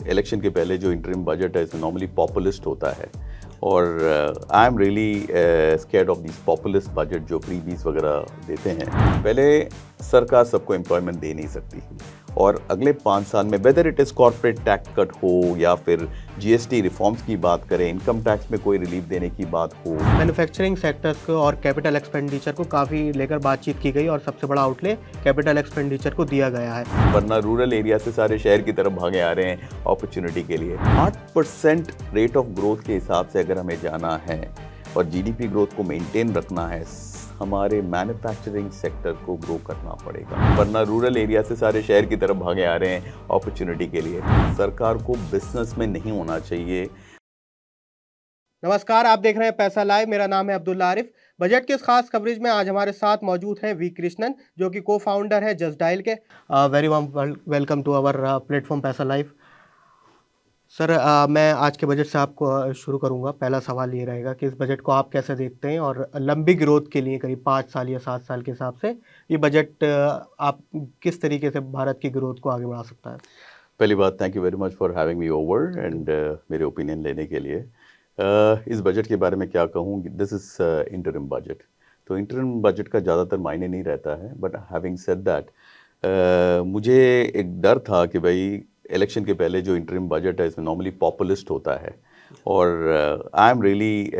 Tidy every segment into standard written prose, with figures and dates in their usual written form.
Election के पहले जो इंटरिम बजट है नॉर्मली पॉपुलिस्ट होता है और I am really scared of this populist budget जो फ्रीबीज वगैरह देते हैं। पहले सरकार सबको एम्प्लॉयमेंट दे नहीं सकती और अगले 5 साल में whether it is corporate tax cut हो या फिर जीएसटी रिफॉर्म्स की बात करें, इनकम टैक्स में कोई रिलीफ देने की बात हो। मैन्युफैक्चरिंग सेक्टर्स को और कैपिटल एक्सपेंडिचर को काफ़ी लेकर बातचीत की गई और सबसे बड़ा आउटले कैपिटल एक्सपेंडिचर को दिया गया है। वरना रूरल एरिया से सारे शहर की तरफ भागे आ रहे हैं अपॉर्चुनिटी के लिए। 8% रेट ऑफ ग्रोथ के हिसाब से अगर हमें जाना है और जीडीपी ग्रोथ को मेंटेन रखना है, हमारे मैन्युफैक्चरिंग सेक्टर को ग्रो करना पड़ेगा, वरना रूरल एरिया से सारे शहर की तरफ भागे आ रहे हैं अपॉर्चुनिटी के लिए। सरकार को बिजनेस में नहीं होना चाहिए। नमस्कार, आप देख रहे हैं पैसा लाइव। मेरा नाम है अब्दुल्ला आरिफ। बजट के इस खास कवरेज में आज हमारे साथ मौजूद हैं वी कृष्णन, जो कि को फाउंडर है जस्ट डायल के। Very warm welcome to our platform Paisa Live. Sir, मैं आज के बजट से आपको शुरू करूंगा। पहला सवाल ये रहेगा कि इस बजट को आप कैसे देखते हैं और लंबी ग्रोथ के लिए करीब 5 साल या 7 साल के हिसाब से ये बजट आप किस तरीके से भारत की ग्रोथ को आगे बढ़ा सकता है? पहली बात, thank you very much for having me over and मेरे ओपिनियन लेने के लिए। इस बजट के बारे में क्या कहूँ, दिस इज़ इंटरिम बजट। तो इंटरिम बजट का ज़्यादातर मायने नहीं रहता है, बट हैविंग सेड दैट मुझे एक डर था कि भाई इलेक्शन के पहले जो इंटरिम बजट है इसमें नॉर्मली पॉपुलिस्ट होता है और I am really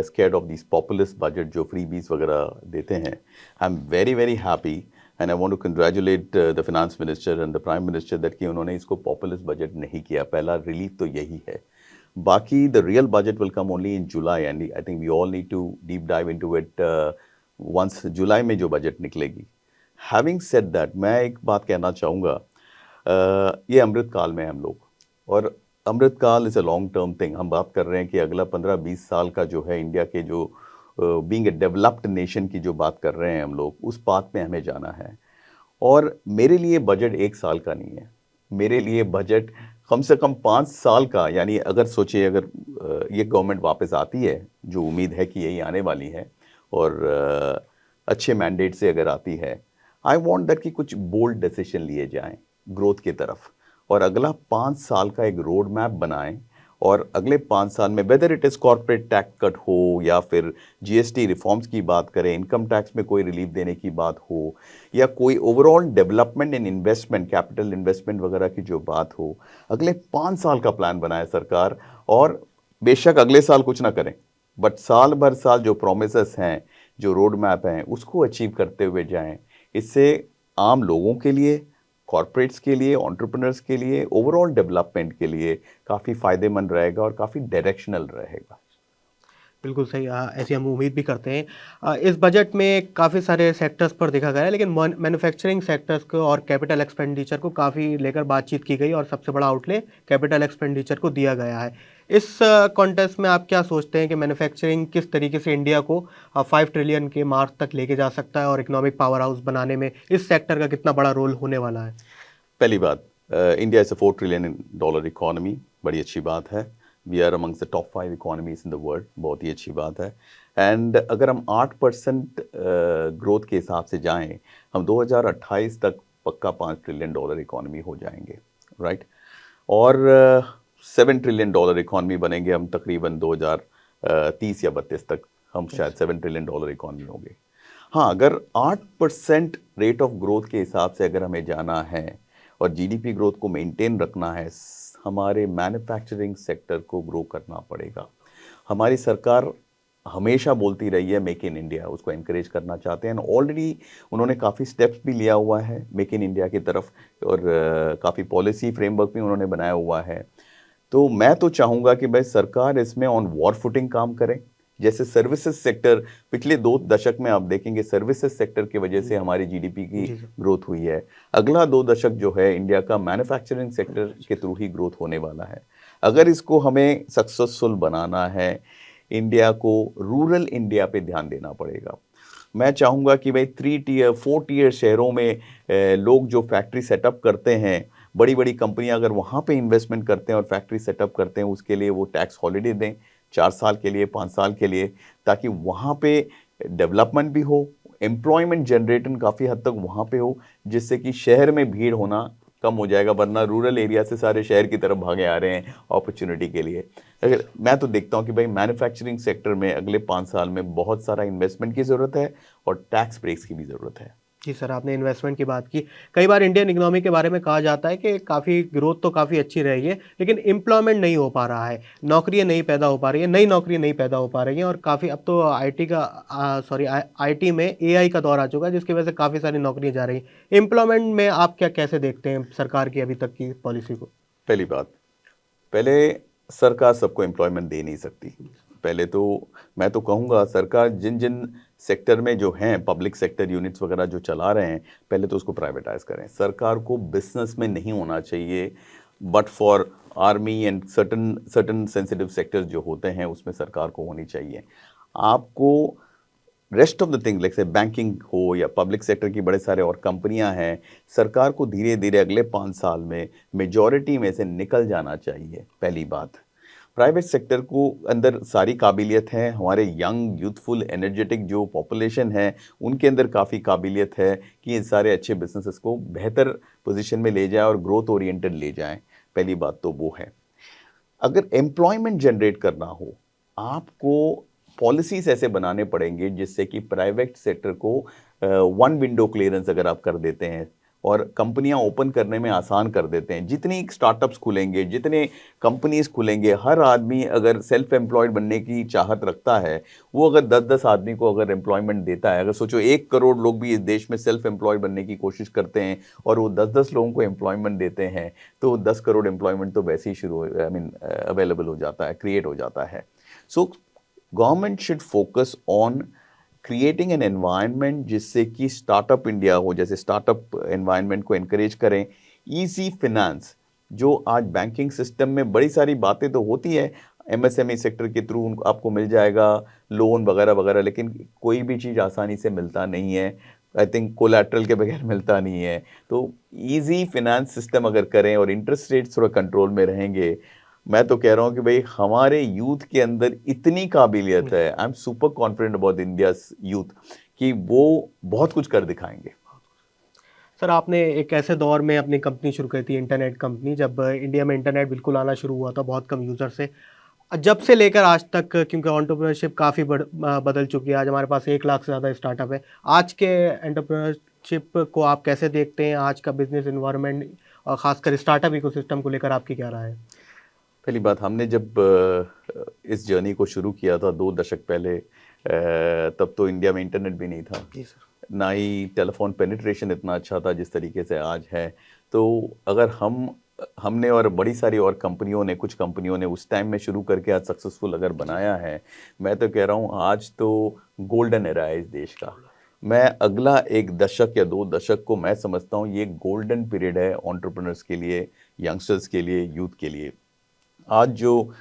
scared of this populist budget जो फ्रीबीज वगैरह देते हैं। I am very very happy and I want to congratulate the finance minister and the prime minister that कि उन्होंने इसको पॉपुलिस्ट बजट नहीं किया। पहला रिलीफ तो यही है। बाकी the real budget will come only in July and I think we all need to deep dive into it once July में जो बजट निकलेगी। हैविंग सेड दैट, मैं एक बात कहना चाहूँगा, ये अमृत काल में हम लोग, और अमृत काल is a long term thing. हम बात कर रहे हैं कि अगला 15-20 साल का जो है इंडिया के जो बीइंग ए डेवलप्ड नेशन की जो बात कर रहे हैं हम लोग, उस बात में हमें जाना है। और मेरे लिए बजट 1 साल का नहीं है, मेरे लिए बजट कम से कम 5 साल का। यानी अगर सोचिए, अगर ये गवर्नमेंट वापस आती है, जो उम्मीद है कि यही आने वाली है, और अच्छे मैंडेट से अगर आती है, आई वांट दैट कि कुछ बोल्ड डिसीजन लिए जाएं ग्रोथ की तरफ और अगला 5 साल का एक रोड मैप बनाएं। और अगले 5 साल में whether it is corporate tax cut हो या फिर जीएसटी रिफॉर्म्स की बात करें, इनकम टैक्स में कोई रिलीफ देने की बात हो, या कोई overall development and investment, capital investment वगैरह की जो बात हो, अगले 5 साल का प्लान बनाए सरकार। और बेशक अगले साल कुछ ना करें, बट साल भर साल जो प्रोमिसेस हैं, जो रोड मैप हैं, उसको अचीव करते हुए जाएं। इससे आम लोगों के लिए, कॉर्पोरेट्स के लिए, एंटरप्रेन्योर्स के लिए, ओवरऑल डेवलपमेंट के लिए काफ़ी फ़ायदेमंद रहेगा और काफ़ी डायरेक्शनल रहेगा। बिल्कुल सही, ऐसी हम उम्मीद भी करते हैं। इस बजट में काफ़ी सारे सेक्टर्स पर देखा गया है, लेकिन मैन्युफैक्चरिंग सेक्टर्स को और कैपिटल एक्सपेंडिचर को काफ़ी लेकर बातचीत की गई और सबसे बड़ा आउटले कैपिटल एक्सपेंडिचर को दिया गया है। इस कॉन्टेक्स्ट में आप क्या सोचते हैं कि मैन्युफैक्चरिंग किस तरीके से इंडिया को 5 ट्रिलियन के मार्क तक लेके जा सकता है और इकोनॉमिक पावर हाउस बनाने में इस सेक्टर का कितना बड़ा रोल होने वाला है? पहली बात, India is a $4 trillion economy, बड़ी अच्छी बात है। We are amongst the top 5 economies in the world, बहुत ही अच्छी बात है। एंड अगर हम 8% ग्रोथ के हिसाब से जाएं, हम 2028 तक पक्का $5 ट्रिलियन इकोनॉमी हो जाएंगे, राइट। और 7 ट्रिलियन डॉलर इकोनॉमी बनेंगे हम तकरीबन 2030 या 32 तक, हम शायद 7 ट्रिलियन डॉलर इकोनॉमी होंगे। हाँ, अगर 8% रेट ऑफ ग्रोथ के हिसाब से अगर हमें जाना है और जीडीपी ग्रोथ को मेंटेन रखना है, हमारे मैन्युफैक्चरिंग सेक्टर को ग्रो करना पड़ेगा। हमारी सरकार हमेशा बोलती रही है मेक इन इंडिया, उसको एनकरेज करना चाहते हैं। ऑलरेडी उन्होंने काफ़ी स्टेप्स भी लिया हुआ है मेक इन इंडिया की तरफ, और काफ़ी पॉलिसी फ्रेमवर्क भी उन्होंने बनाया हुआ है। तो मैं तो चाहूँगा कि भाई सरकार इसमें ऑन वॉर फुटिंग काम करे। जैसे सर्विसेज सेक्टर पिछले 2 दशक में आप देखेंगे, सर्विसेज सेक्टर की वजह से हमारी जीडीपी की जी सर। ग्रोथ हुई है। अगला 2 दशक जो है इंडिया का मैन्युफैक्चरिंग सेक्टर के थ्रू ही ग्रोथ होने वाला है। अगर इसको हमें सक्सेसफुल बनाना है, इंडिया को रूरल इंडिया पे ध्यान देना पड़ेगा। मैं चाहूँगा कि भाई 3 टियर 4 टियर शहरों में लोग जो फैक्ट्री सेटअप करते हैं, बड़ी बड़ी कंपनियां अगर वहाँ पे इन्वेस्टमेंट करते हैं और फैक्ट्री सेटअप करते हैं, उसके लिए वो टैक्स हॉलिडे दें 4 साल के लिए, 5 साल के लिए, ताकि वहाँ पे डेवलपमेंट भी हो, एम्प्लॉयमेंट जनरेशन काफ़ी हद तक वहाँ पे हो, जिससे कि शहर में भीड़ होना कम हो जाएगा, वरना रूरल एरिया से सारे शहर की तरफ भागे आ रहे हैं अपॉर्चुनिटी के लिए। अगर मैं तो देखता हूँ कि भाई मैन्युफैक्चरिंग सेक्टर में अगले 5 साल में बहुत सारा इन्वेस्टमेंट की ज़रूरत है और टैक्स ब्रेक्स की भी ज़रूरत है। जी सर, आपने इन्वेस्टमेंट की बात की। कई बार इंडियन इकोनॉमी के बारे में कहा जाता है कि काफ़ी ग्रोथ तो काफ़ी अच्छी रही है, लेकिन एम्प्लॉयमेंट नहीं हो पा रहा है, नौकरियाँ नहीं पैदा हो पा रही हैं, नई नौकरी नहीं पैदा हो पा रही हैं और काफ़ी अब तो आईटी में एआई का दौर आ चुका है, जिसकी वजह से काफ़ी सारी नौकरियाँ जा रही हैं। एम्प्लॉयमेंट में आप क्या कैसे देखते हैं सरकार की अभी तक की पॉलिसी को? पहली बात, पहले सरकार सबको एम्प्लॉयमेंट दे नहीं सकती। पहले तो मैं तो कहूँगा सरकार जिन जिन सेक्टर में जो हैं पब्लिक सेक्टर यूनिट्स वगैरह जो चला रहे हैं, पहले तो उसको प्राइवेटाइज करें। सरकार को बिजनेस में नहीं होना चाहिए, but for army and certain certain sensitive sectors जो होते हैं उसमें सरकार को होनी चाहिए। आपको rest of the thing like से बैंकिंग हो या पब्लिक सेक्टर की बड़े सारे और कंपनियां हैं, सरकार को धीरे धीरे अगले 5 साल में मेजॉरिटी में से निकल जाना चाहिए। पहली बात, प्राइवेट सेक्टर को अंदर सारी काबिलियत है, हमारे यंग यूथफुल एनर्जेटिक जो पॉपुलेशन है उनके अंदर काफ़ी काबिलियत है कि ये सारे अच्छे बिजनेसेस को बेहतर पोजीशन में ले जाए और ग्रोथ ओरिएंटेड ले जाएं। पहली बात तो वो है। अगर एम्प्लॉयमेंट जनरेट करना हो, आपको पॉलिसीज ऐसे बनाने पड़ेंगे जिससे कि प्राइवेट सेक्टर को वन विंडो क्लियरेंस अगर आप कर देते हैं और कंपनियां ओपन करने में आसान कर देते हैं, जितनी स्टार्टअप्स खुलेंगे, जितने कंपनीज खुलेंगे, हर आदमी अगर सेल्फ एम्प्लॉयड बनने की चाहत रखता है, वो अगर 10-10 आदमी को अगर एम्प्लॉयमेंट देता है, अगर सोचो 1 करोड़ लोग भी इस देश में सेल्फ एम्प्लॉयड बनने की कोशिश करते हैं और वो 10-10 लोगों को एम्प्लॉयमेंट देते हैं, तो 10 करोड़ एम्प्लॉयमेंट तो वैसे ही शुरू आई मीन अवेलेबल हो जाता है, क्रिएट हो जाता है। So government should focus on creating an environment जिससे कि स्टार्टअप इंडिया हो, जैसे स्टार्टअप एनवायरनमेंट को एनकरेज करें। इजी फिनेंस, जो आज बैंकिंग सिस्टम में बड़ी सारी बातें तो होती है, एमएसएमई सेक्टर के थ्रू आपको मिल जाएगा लोन वगैरह वगैरह, लेकिन कोई भी चीज़ आसानी से मिलता नहीं है। आई थिंक कोलैटरल के बगैर मिलता नहीं है। तो इजी फिनेंस सिस्टम अगर करें और इंटरेस्ट रेट्स थोड़ा कंट्रोल में रहेंगे, मैं तो कह रहा हूँ कि भाई हमारे यूथ के अंदर इतनी काबिलियत है, I am super confident about India youth कि वो बहुत कुछ कर दिखाएंगे। सर, आपने एक ऐसे दौर में अपनी कंपनी शुरू करी थी, इंटरनेट कंपनी, जब इंडिया में इंटरनेट बिल्कुल आना शुरू हुआ था, बहुत कम यूज़र से। जब से लेकर आज तक, क्योंकि एंटरप्रेन्योरशिप काफ़ी बदल चुकी है, आज हमारे पास 1 लाख से ज़्यादा स्टार्टअप है। आज के एंटरप्रेन्योरशिप को आप कैसे देखते हैं? आज का बिज़नेस एनवायरनमेंट और ख़ासकर स्टार्टअप इकोसिस्टम को लेकर आपकी क्या राय है? पहली बात, हमने जब इस जर्नी को शुरू किया था 2 दशक पहले, तब तो इंडिया में इंटरनेट भी नहीं था, जी सर। ना ही टेलीफोन पेनिट्रेशन इतना अच्छा था जिस तरीके से आज है। तो अगर हमने और बड़ी सारी और कंपनियों ने, कुछ कंपनियों ने उस टाइम में शुरू करके आज सक्सेसफुल अगर बनाया है, मैं तो कह रहा हूँ आज तो गोल्डन एरा है इस देश का। मैं अगला 1 दशक या 2 दशक को मैं समझता हूँ ये गोल्डन पीरियड है एंटरप्रेन्योर्स के लिए, यंगस्टर्स के लिए, यूथ के लिए। आज जो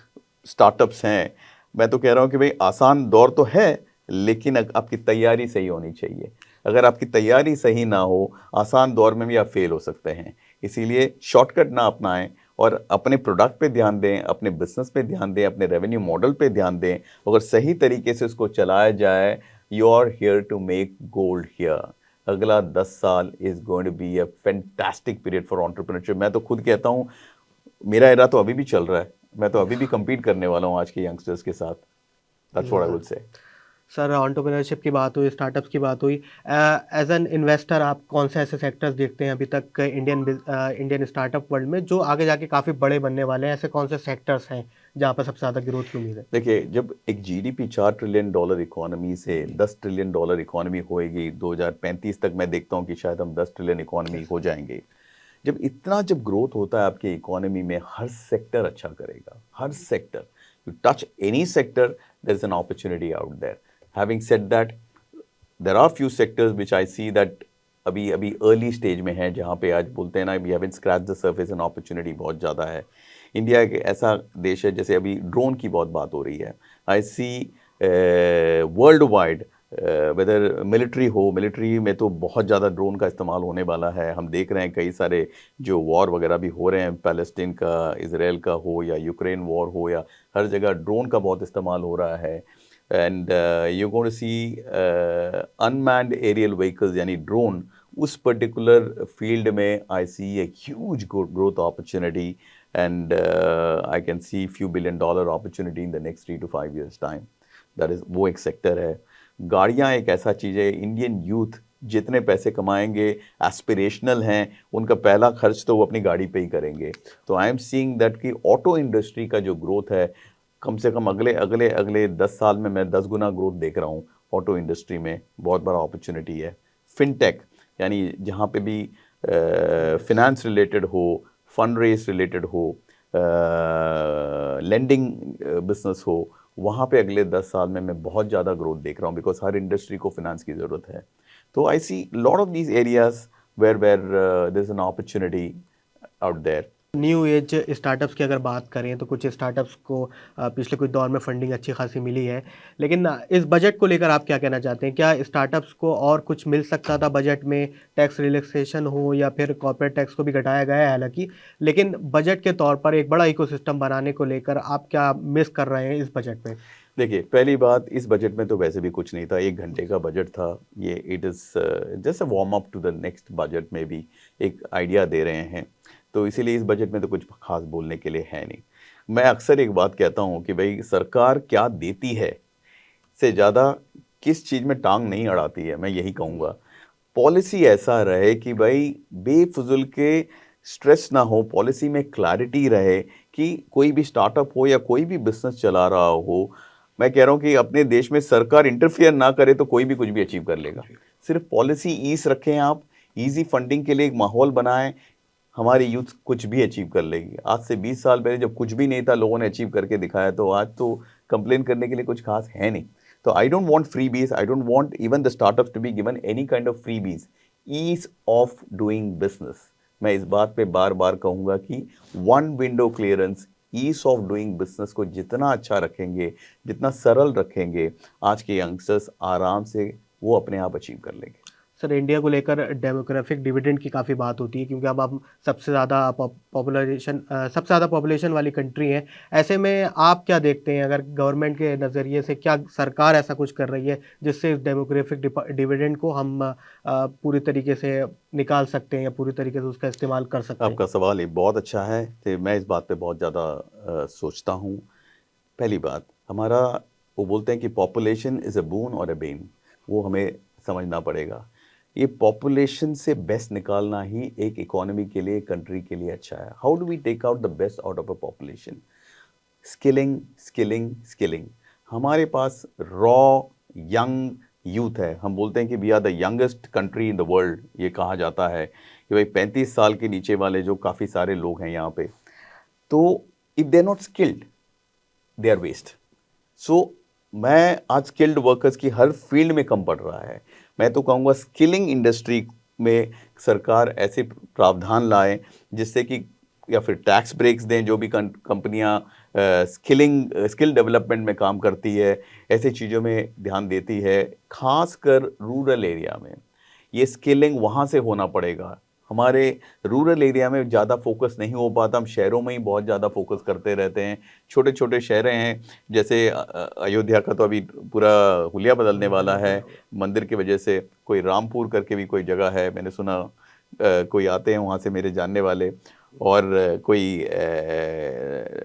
स्टार्टअप्स हैं, मैं तो कह रहा हूँ कि भाई आसान दौर तो है, लेकिन आपकी तैयारी सही होनी चाहिए। अगर आपकी तैयारी सही ना हो, आसान दौर में भी आप फेल हो सकते हैं। इसीलिए शॉर्टकट ना अपनाएं और अपने प्रोडक्ट पे ध्यान दें, अपने बिजनेस पे ध्यान दें, अपने रेवेन्यू मॉडल पे ध्यान दें। अगर सही तरीके से उसको चलाया जाए, you are here to make gold here. अगला 10 साल is going to be a fantastic period for entrepreneurship. मैं तो खुद कहता हूँ, मेरा एरा तो अभी भी चल रहा है, मैं तो अभी भी compete करने वाला हूँ आज के यंगस्टर्स के साथ। That's what I would say. Sir, entrepreneurship की बात हुई, स्टार्टअप्स की बात हुई। एज एन इन्वेस्टर आप कौन से ऐसे सेक्टर्स देखते हैं अभी तक इंडियन स्टार्टअप वर्ल्ड में, जो आगे जाके काफ़ी बड़े बनने वाले हैं? ऐसे कौन से सेक्टर्स हैं जहाँ पर सबसे ज़्यादा ग्रोथ की उम्मीद है? देखिए, जब एक जीडीपी $4 ट्रिलियन इकोनॉमी से $10 ट्रिलियन इकोनॉमी होएगी 2035 तक, मैं देखता हूँ कि शायद हम 10 ट्रिलियन इकोनॉमी हो जाएंगे। जब ग्रोथ होता है आपके इकोनॉमी में, हर सेक्टर अच्छा करेगा, हर sector. You touch any sector, there is an opportunity out there. Having said that, there are few sectors which I see that अभी अभी अर्ली स्टेज में है, जहाँ पे आज बोलते हैं ना, we haven't scratch the surface, and opportunity बहुत ज़्यादा है। इंडिया एक ऐसा देश है, जैसे अभी ड्रोन की बहुत बात हो रही है। आई सी वर्ल्ड वाइड, वेदर मिलिट्री में तो बहुत ज़्यादा ड्रोन का इस्तेमाल होने वाला है। हम देख रहे हैं कई सारे जो वॉर वगैरह भी हो रहे हैं, पैलेस्टीन का, इसराइल का हो या यूक्रेन वॉर हो, या हर जगह ड्रोन का बहुत इस्तेमाल हो रहा है। And you going to see unmanned aerial vehicles यानी ड्रोन, उस पर्टिकुलर फील्ड में I see a huge growth opportunity and I can see few billion dollar opportunity in the next 3 to 5 years time. That is वो एक sector है। गाड़ियाँ एक ऐसा चीज़ है, इंडियन यूथ जितने पैसे कमाएंगे, एस्पिरेशनल हैं, उनका पहला खर्च तो वो अपनी गाड़ी पे ही करेंगे। तो आई एम सीइंग दैट कि ऑटो इंडस्ट्री का जो ग्रोथ है, कम से कम अगले अगले अगले 10 साल में मैं 10 गुना ग्रोथ देख रहा हूँ ऑटो इंडस्ट्री में। बहुत बड़ा अपॉर्चुनिटी है। फिनटेक यानी जहाँ पे भी फिनेंस रिलेटेड हो, फंड रेज रिलेटेड हो, लेंडिंग बिजनेस हो, वहाँ पे अगले 10 साल में मैं बहुत ज़्यादा ग्रोथ देख रहा हूँ, बिकॉज हर इंडस्ट्री को फिनेंस की ज़रूरत है। तो I see lot of these areas where there is an opportunity out there. New age startups की अगर बात करें तो कुछ स्टार्टअप्स को पिछले कुछ दौर में फंडिंग अच्छी खासी मिली है, लेकिन इस बजट को लेकर आप क्या कहना चाहते हैं? क्या स्टार्टअप्स को और कुछ मिल सकता था बजट में? टैक्स रिलैक्सेशन हो या फिर कॉर्पोरेट टैक्स को भी घटाया गया है हालांकि, लेकिन बजट के तौर पर एक बड़ा इकोसिस्टम बनाने को लेकर आप क्या मिस कर रहे हैं इस बजट में? देखिए, पहली बात, इस बजट में तो वैसे भी कुछ नहीं था, 1 घंटे का बजट था ये। It is just a warm up to the next budget में भी एक आइडिया दे रहे हैं, तो इसीलिए इस बजट में तो कुछ खास बोलने के लिए है नहीं। मैं अक्सर एक बात कहता हूँ कि भाई सरकार क्या देती है से ज़्यादा किस चीज़ में टांग नहीं अड़ाती है, मैं यही कहूँगा। पॉलिसी ऐसा रहे कि भाई बेफिजुल के स्ट्रेस ना हो, पॉलिसी में क्लैरिटी रहे कि कोई भी स्टार्टअप हो या कोई भी बिजनेस चला रहा हो, मैं कह रहा हूँ कि अपने देश में सरकार इंटरफियर ना करे तो कोई भी कुछ भी अचीव कर लेगा। सिर्फ पॉलिसी ईज रखें आप, इजी फंडिंग के लिए एक माहौल बनाएं, हमारी यूथ कुछ भी अचीव कर लेगी। आज से 20 साल पहले जब कुछ भी नहीं था, लोगों ने अचीव करके दिखाया, तो आज तो कंप्लेन करने के लिए कुछ खास है नहीं। तो I don't want freebies, I don't want even the startups to be given any kind of freebies. Ease of doing business, मैं इस बात पे बार बार कहूंगा कि one window clearance, ease of doing business को जितना अच्छा रखेंगे, जितना सरल रखेंगे, आज के यंगस्टर्स आराम से वो अपने आप अचीव कर लेंगे। सर, इंडिया को लेकर डेमोग्राफिक डिविडेंड की काफ़ी बात होती है, क्योंकि अब हम सबसे ज़्यादा पॉपुलेशन वाली कंट्री हैं। ऐसे में आप क्या देखते हैं, अगर गवर्नमेंट के नज़रिए से क्या सरकार ऐसा कुछ कर रही है जिससे इस डेमोग्राफिक डिविडेंड को हम पूरी तरीके से निकाल सकते हैं या पूरी तरीके से उसका इस्तेमाल कर सकते हैं? आपका सवाल ये बहुत अच्छा है, तो मैं इस बात पे बहुत ज़्यादा सोचता हूँ। पहली बात, हमारा वो बोलते हैं कि पॉपुलेशन इज़ अ बून और अ बेन, वो हमें समझना पड़ेगा। ये पॉपुलेशन से बेस्ट निकालना ही एक इकोनॉमी के लिए, कंट्री के लिए अच्छा है। How do we take out the best out of a population? Skilling, skilling, skilling. हमारे पास रॉ यंग यूथ है। हम बोलते हैं कि we are the youngest country in the world. ये कहा जाता है कि भाई 35 साल के नीचे वाले जो काफ़ी सारे लोग हैं यहाँ पे, तो if they are not skilled, they are waste. So मैं आज स्किल्ड वर्कर्स की हर फील्ड में कम पड़ रहा है। मैं तो कहूँगा स्किलिंग इंडस्ट्री में सरकार ऐसे प्रावधान लाए जिससे कि, या फिर टैक्स ब्रेक्स दें, जो भी कंपनियां स्किल डेवलपमेंट में काम करती है, ऐसे चीज़ों में ध्यान देती है, खासकर रूरल एरिया में। ये स्किलिंग वहाँ से होना पड़ेगा। हमारे रूरल एरिया में ज़्यादा फोकस नहीं हो पाता, हम शहरों में ही बहुत ज़्यादा फोकस करते रहते हैं। छोटे छोटे शहर हैं, जैसे अयोध्या का तो अभी पूरा हुलिया बदलने वाला है मंदिर की वजह से। कोई रामपुर करके भी कोई जगह है, मैंने सुना, कोई आते हैं वहाँ से मेरे जानने वाले। और कोई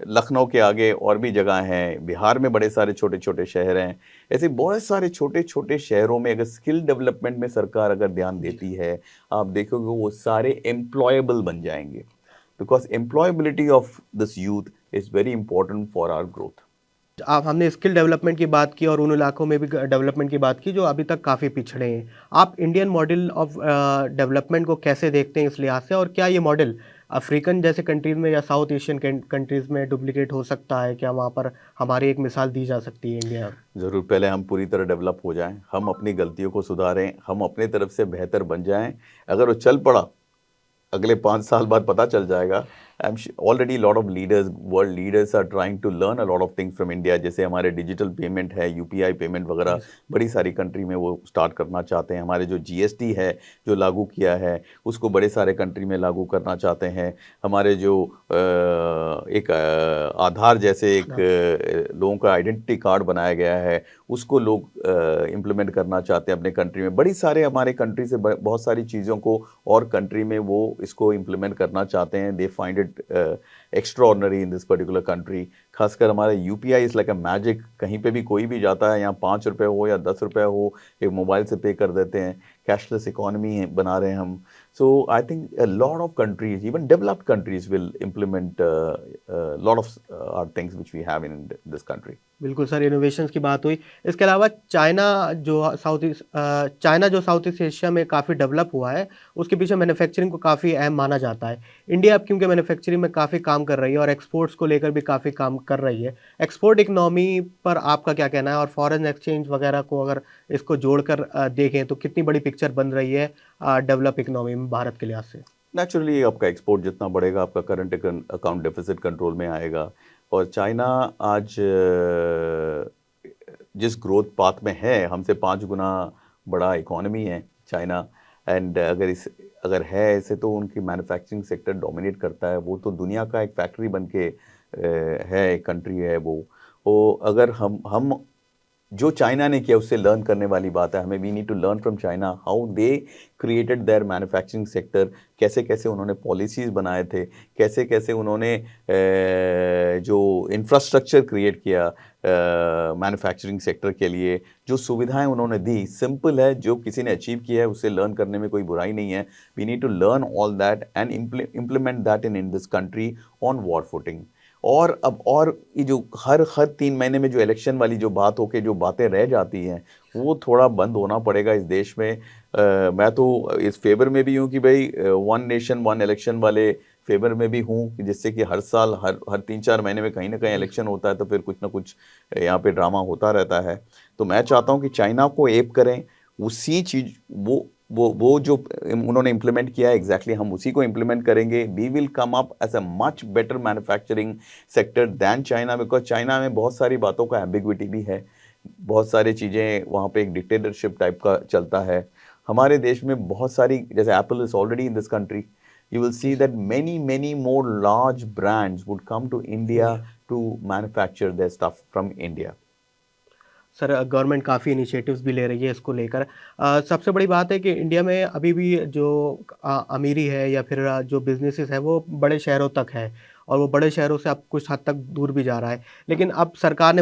लखनऊ के आगे और भी जगह हैं, बिहार में बड़े सारे छोटे छोटे शहर हैं। ऐसे बहुत सारे छोटे छोटे शहरों में अगर स्किल डेवलपमेंट में सरकार अगर ध्यान देती है, आप देखोगे वो सारे एम्प्लॉयबल बन जाएंगे, because employability of this youth is very important for our growth. आप हमने स्किल डेवलपमेंट की बात की और उन इलाकों में भी डेवलपमेंट की बात की जो अभी तक काफ़ी पिछड़े हैं। आप इंडियन मॉडल ऑफ डेवलपमेंट को कैसे देखते हैं इस लिहाज से, और क्या ये मॉडल अफ्रीकन जैसे कंट्रीज़ में या साउथ एशियन कंट्रीज़ में डुप्लीकेट हो सकता है? क्या वहाँ पर हमारी एक मिसाल दी जा सकती है इंडिया? ज़रूर, पहले हम पूरी तरह डेवलप हो जाएं, हम अपनी गलतियों को सुधारें, हम अपने तरफ से बेहतर बन जाएं। अगर वो चल पड़ा, अगले 5 साल बाद पता चल जाएगा already lot of leaders, world leaders are trying to learn a lot of things from India. जैसे हमारे डिजिटल पेमेंट है, यूपीआई पेमेंट वगैरह, जी सर। बड़ी सारी कंट्री में वो स्टार्ट करना चाहते हैं। हमारे जो जीएसटी है जो लागू किया है, उसको बड़े सारे कंट्री में लागू करना चाहते हैं। हमारे जो एक आधार जैसे एक हाँ। लोगों का आइडेंटिटी कार्ड बनाया गया है, उसको लोग इम्प्लीमेंट करना चाहते हैं अपने कंट्री में। बड़ी सारे हमारे कंट्री से बहुत सारी चीज़ों को और कंट्री में वो इसको इम्प्लीमेंट करना चाहते हैं। They find it extraordinary in this particular country. खासकर हमारा UPI is like a magic. कहीं पे भी कोई भी जाता है, यहाँ 5 रुपये हो या 10 रुपये हो, एक मोबाइल से पे कर देते हैं। कैशलेस इकोनॉमी बना रहे हैं हम। So I think a lot of countries, even developed countries, will implement a lot of things which we have in this country. बिल्कुल सर, इनोवेशंस की बात हुई। इसके अलावा चाइना जो साउथ ईस्ट एशिया में काफ़ी डेवलप हुआ है, उसके पीछे मैन्युफैक्चरिंग को काफ़ी अहम माना जाता है। इंडिया अब क्योंकि मैन्युफैक्चरिंग में काफ़ी काम कर रही है और एक्सपोर्ट्स को लेकर भी काफ़ी काम कर रही है। एक्सपोर्ट इकोनॉमी पर आपका क्या कहना है? और फॉरेन एक्सचेंज वगैरह को अगर इसको जोड़कर देखें तो कितनी बड़ी पिक्चर बन रही है डेवलप इकोनॉमी में भारत के लिहाज से? नेचुरली आपका एक्सपोर्ट जितना बढ़ेगा, आपका करंट अकाउंट डेफिसिट कंट्रोल में आएगा। और चाइना आज जिस ग्रोथ पाथ में है, हमसे 5 गुना बड़ा इकोनॉमी है चाइना। एंड अगर है ऐसे, तो उनकी मैन्युफैक्चरिंग सेक्टर डोमिनेट करता है। वो तो दुनिया का एक फैक्ट्री बन के है, एक कंट्री है वो अगर हम जो चाइना ने किया उससे लर्न करने वाली बात है। हमें we need to learn from China how they created their manufacturing sector. कैसे कैसे उन्होंने पॉलिसीज़ बनाए थे, कैसे कैसे उन्होंने जो इंफ्रास्ट्रक्चर क्रिएट किया मैन्युफैक्चरिंग सेक्टर के लिए, जो सुविधाएं उन्होंने दी। सिंपल है, जो किसी ने अचीव किया है उससे लर्न करने में कोई बुराई नहीं है। We need to learn all that and implement that in this country on war footing. और ये जो हर 3 महीने में जो इलेक्शन वाली जो बात होके जो बातें रह जाती हैं, वो थोड़ा बंद होना पड़ेगा इस देश में। मैं तो इस फेवर में भी हूँ कि भाई वन नेशन वन इलेक्शन वाले फेवर में भी हूँ, कि जिससे कि हर साल हर 3-4 महीने में कहीं ना कहीं जी इलेक्शन होता है, तो फिर कुछ ना कुछ यहाँ पे ड्रामा होता रहता है। तो मैं चाहता हूँ कि चाइना को एप करें, उसी चीज वो जो उन्होंने इम्प्लीमेंट किया है, एग्जैक्टली हम उसी को इम्प्लीमेंट करेंगे। We will come up as a much better manufacturing sector than China, because China में बहुत सारी बातों का एम्बिग्विटी भी है। बहुत सारी चीज़ें वहाँ पे एक डिक्टेटरशिप टाइप का चलता है। हमारे देश में बहुत सारी, जैसे Apple is already in this country, you will see that many more large brands would come to India India. to manufacture their stuff from India. Sir, government काफ़ी इनिशिएटिव्स भी ले रही है इसको लेकर। सबसे बड़ी बात है कि इंडिया में अभी भी जो अमीरी है या फिर जो बिज़नेसेस है वो बड़े शहरों तक है और वो बड़े शहरों से अब कुछ हद तक दूर भी जा रहा है। लेकिन अब सरकार ने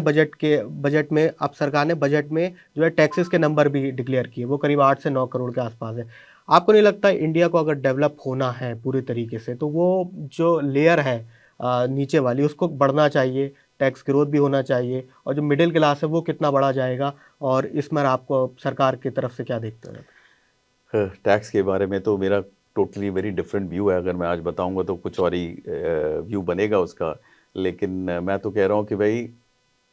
बजट में जो है टैक्सेस के नंबर भी डिक्लेयर किए, वो करीब 8 से 9 करोड़ के आसपास है। आपको नहीं लगता इंडिया को अगर डेवलप होना है पूरी तरीके से तो वो जो लेयर है नीचे वाली उसको बढ़ना चाहिए, टैक्स ग्रोथ भी होना चाहिए और जो मिडिल क्लास है वो कितना बढ़ा जाएगा और इसमें आपको सरकार की तरफ से क्या देखते हो? टैक्स के बारे में तो मेरा टोटली वेरी डिफरेंट व्यू है। अगर मैं आज बताऊंगा तो कुछ और ही व्यू बनेगा उसका। लेकिन मैं तो कह रहा हूँ कि भाई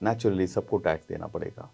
नेचुरली सबको टैक्स देना पड़ेगा।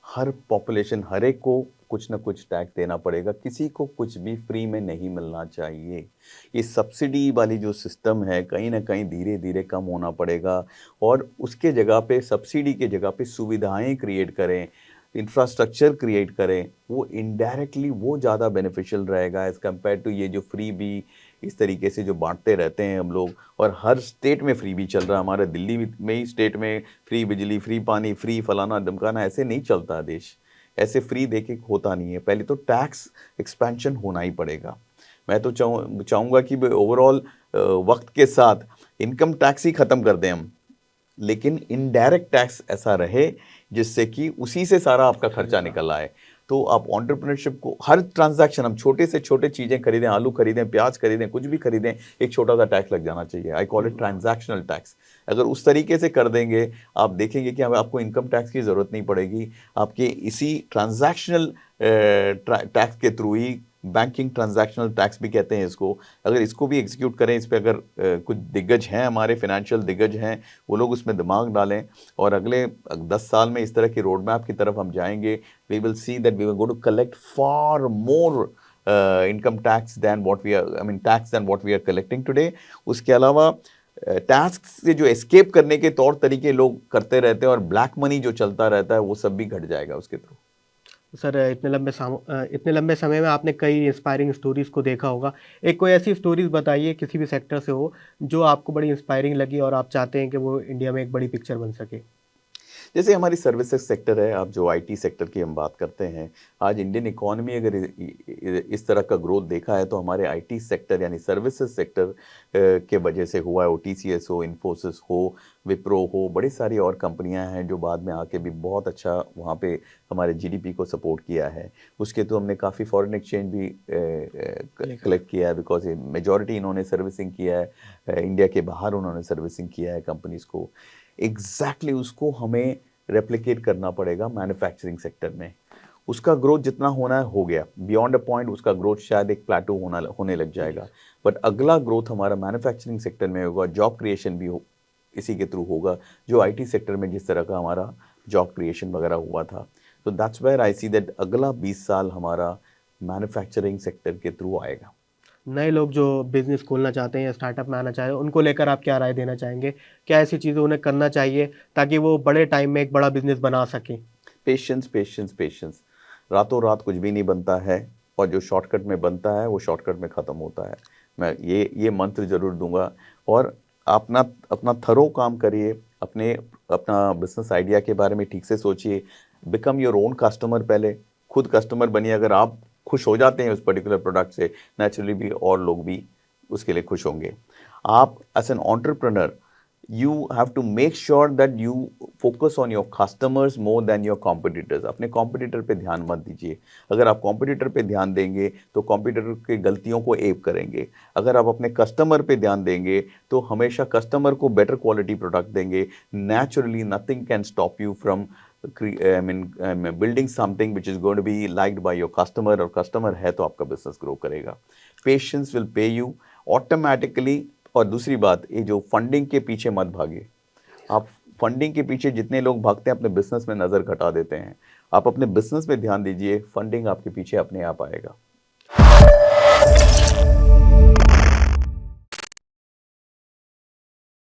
हर पॉपुलेशन, हर एक को कुछ ना कुछ टैक्स देना पड़ेगा। किसी को कुछ भी फ्री में नहीं मिलना चाहिए। ये सब्सिडी वाली जो सिस्टम है, कहीं ना कहीं धीरे धीरे कम होना पड़ेगा। और उसके जगह पे, सब्सिडी के जगह पे सुविधाएं क्रिएट करें, इंफ्रास्ट्रक्चर क्रिएट करें। वो इनडायरेक्टली वो ज़्यादा बेनिफिशियल रहेगा एज़ कम्पेयर टू ये जो फ्री भी इस तरीके से जो बांटते रहते हैं हम लोग। और हर स्टेट में फ्री भी चल रहा है। हमारे दिल्ली में ही स्टेट में फ्री बिजली, फ्री पानी, फ्री फलाना ढमकाना, ऐसे नहीं चलता है देश। ऐसे फ्री देके होता नहीं है। पहले तो टैक्स एक्सपेंशन होना ही पड़ेगा। मैं तो चाहूँगा कि ओवरऑल वक्त के साथ इनकम टैक्स ही ख़त्म कर दें हम, लेकिन इनडायरेक्ट टैक्स ऐसा रहे जिससे कि उसी से सारा आपका खर्चा निकल आए। तो आप एंटरप्रेन्योरशिप को, हर ट्रांजैक्शन, हम छोटे से छोटे चीज़ें खरीदें, आलू खरीदें, प्याज खरीदें, कुछ भी खरीदें, एक छोटा सा टैक्स लग जाना चाहिए। I call it transactional tax. अगर उस तरीके से कर देंगे, आप देखेंगे कि हमें आपको इनकम टैक्स की ज़रूरत नहीं पड़ेगी। आपके इसी ट्रांजैक्शनल टैक्स के थ्रू ही, बैंकिंग ट्रांजैक्शनल टैक्स भी कहते हैं इसको, अगर इसको भी एग्जीक्यूट करें, इस पर अगर कुछ दिग्गज हैं, हमारे फाइनेंशियल दिग्गज हैं, वो लोग उसमें दिमाग डालें और अगले 10 साल में इस तरह की रोड मैप की तरफ हम जाएंगे। We will see that we are going to collect far more income tax than what we are, I mean tax than what we are collecting today. उसके अलावा टैक्स से जो एस्केप करने के तौर तरीके लोग करते रहते हैं और ब्लैक मनी जो चलता रहता है वो सब भी घट जाएगा उसके थ्रू। सर इतने लंबे समय में आपने कई इंस्पायरिंग स्टोरीज़ को देखा होगा। एक कोई ऐसी स्टोरीज़ बताइए किसी भी सेक्टर से हो, जो आपको बड़ी इंस्पायरिंग लगी और आप चाहते हैं कि वो इंडिया में एक बड़ी पिक्चर बन सके? जैसे हमारी सर्विसेज सेक्टर है, आप जो आईटी सेक्टर की हम बात करते हैं, आज इंडियन इकोनॉमी अगर इस तरह का ग्रोथ देखा है तो हमारे आईटी सेक्टर यानी सर्विसेज सेक्टर के वजह से हुआ है। वो टीसीएस हो, इन्फोसिस हो, विप्रो हो, बड़ी सारी और कंपनियां हैं जो बाद में आके भी बहुत अच्छा वहाँ पे हमारे जीडीपी को सपोर्ट किया है। उसके तो हमने काफ़ी फॉरेन एक्सचेंज भी लेकर कलेक्ट किया है, बिकॉज मेजॉरिटी इन्होंने सर्विसिंग किया है, इंडिया के बाहर उन्होंने सर्विसिंग किया है कंपनीज को। एग्जैक्टली उसको हमें रेप्लिकेट करना पड़ेगा मैन्युफैक्चरिंग सेक्टर में। उसका ग्रोथ जितना होना है हो गया, बियॉन्ड अ पॉइंट उसका ग्रोथ शायद एक प्लेटो होने लग जी, जाएगा। बट अगला ग्रोथ हमारा मैन्युफैक्चरिंग सेक्टर में होगा, जॉब क्रिएशन भी हो इसी के थ्रू होगा, जो आईटी सेक्टर में जिस तरह का हमारा जॉब क्रिएशन वगैरह हुआ था। तो that's where I see that अगला 20 साल हमारा मैन्युफैक्चरिंग सेक्टर के थ्रू आएगा। नए लोग जो बिज़नेस खोलना चाहते हैं या स्टार्टअप में आना चाह रहे हैं, उनको लेकर आप क्या राय देना चाहेंगे? क्या ऐसी चीज़ें उन्हें करना चाहिए ताकि वो बड़े टाइम में एक बड़ा बिज़नेस बना सकें? Patience, patience, patience. रातों रात कुछ भी नहीं बनता है और जो शॉर्टकट में बनता है वो शॉर्टकट में ख़त्म होता है। मैं ये मंत्र ज़रूर दूँगा। और अपना अपना थरो काम करिए, अपना बिज़नेस आइडिया के बारे में ठीक से सोचिए, बिकम योर ओन कस्टमर पहले, खुद कस्टमर बनिए। अगर आप खुश हो जाते हैं उस पर्टिकुलर प्रोडक्ट से, नेचुरली भी और लोग भी उसके लिए खुश होंगे। आप as an entrepreneur you have to make sure that you focus on your customers more than your competitors। अपने कॉम्पिटिटर पे ध्यान मत दीजिए। अगर आप कॉम्पिटिटर पे ध्यान देंगे तो कॉम्पिटिटर की गलतियों को एप करेंगे। अगर आप अपने कस्टमर पे ध्यान देंगे तो हमेशा कस्टमर को बेटर क्वालिटी प्रोडक्ट देंगे। Naturally nothing can stop you from building something which is going to be liked by your customer, और कस्टमर है तो आपका बिजनेस ग्रो करेगा। Patience will pay you automatically. और दूसरी बात, ये जो फंडिंग के पीछे मत भागिए। आप फंडिंग के पीछे जितने लोग भागते हैं अपने बिजनेस में नज़र घटा देते हैं। आप अपने बिजनेस में ध्यान दीजिए, फंडिंग आपके पीछे अपने आप आएगा।